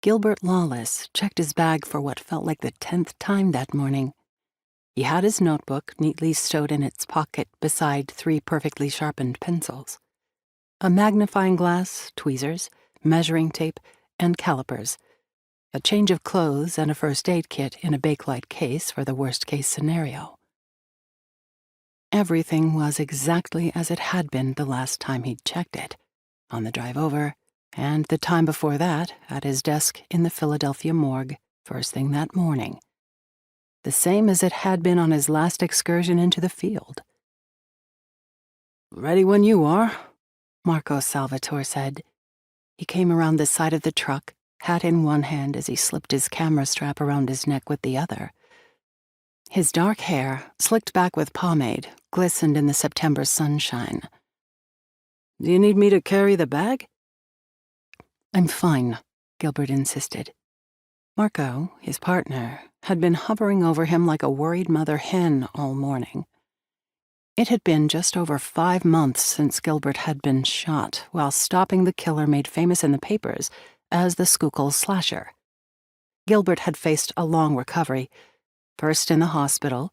Gilbert Lawless checked his bag for what felt like the 10th time that morning. He had his notebook neatly stowed in its pocket beside 3 perfectly sharpened pencils. A magnifying glass, tweezers, measuring tape, and calipers. A change of clothes and a first aid kit in a Bakelite case for the worst-case scenario. Everything was exactly as it had been the last time he'd checked it, on the drive over, and the time before that at his desk in the Philadelphia morgue first thing that morning. The same as it had been on his last excursion into the field. "Ready when you are," Marco Salvatore said. He came around the side of the truck, hat in one hand as he slipped his camera strap around his neck with the other. His dark hair, slicked back with pomade, glistened in the September sunshine. "Do you need me to carry the bag?" "I'm fine," Gilbert insisted. Marco, his partner, had been hovering over him like a worried mother hen all morning. It had been just over 5 months since Gilbert had been shot while stopping the killer made famous in the papers as the Schuylkill slasher. Gilbert had faced a long recovery, first in the hospital,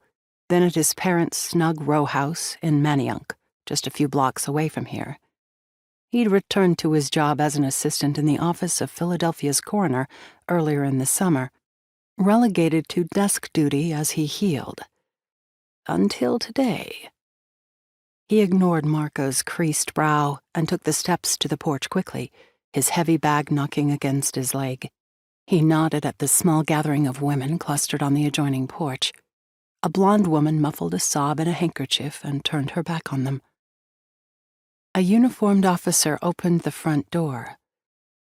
then at his parents' snug row house in Manayunk, just a few blocks away from here. He'd returned to his job as an assistant in the office of Philadelphia's coroner earlier in the summer, relegated to desk duty as he healed. Until today. He ignored Marco's creased brow and took the steps to the porch quickly, his heavy bag knocking against his leg. He nodded at the small gathering of women clustered on the adjoining porch. A blonde woman muffled a sob in a handkerchief and turned her back on them. A uniformed officer opened the front door.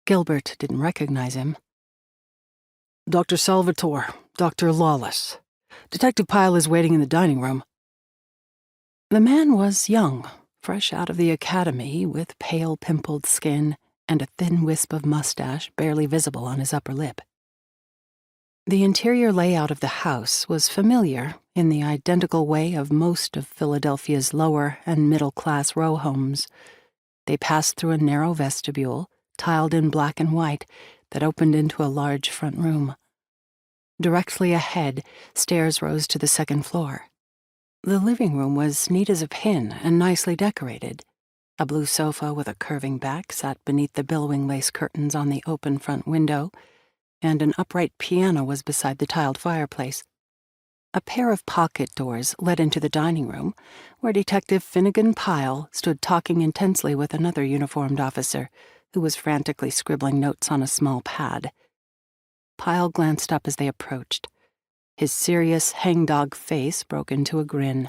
Gilbert didn't recognize him. "Dr. Salvatore, Dr. Lawless. Detective Pyle is waiting in the dining room." The man was young, fresh out of the academy, with pale, pimpled skin and a thin wisp of mustache barely visible on his upper lip. The interior layout of the house was familiar in the identical way of most of Philadelphia's lower and middle-class row homes. They passed through a narrow vestibule, tiled in black and white, that opened into a large front room. Directly ahead, stairs rose to the second floor. The living room was neat as a pin and nicely decorated. A blue sofa with a curving back sat beneath the billowing lace curtains on the open front window, and an upright piano was beside the tiled fireplace. A pair of pocket doors led into the dining room, where Detective Finnegan Pyle stood talking intensely with another uniformed officer, who was frantically scribbling notes on a small pad. Pyle glanced up as they approached. His serious hangdog face broke into a grin.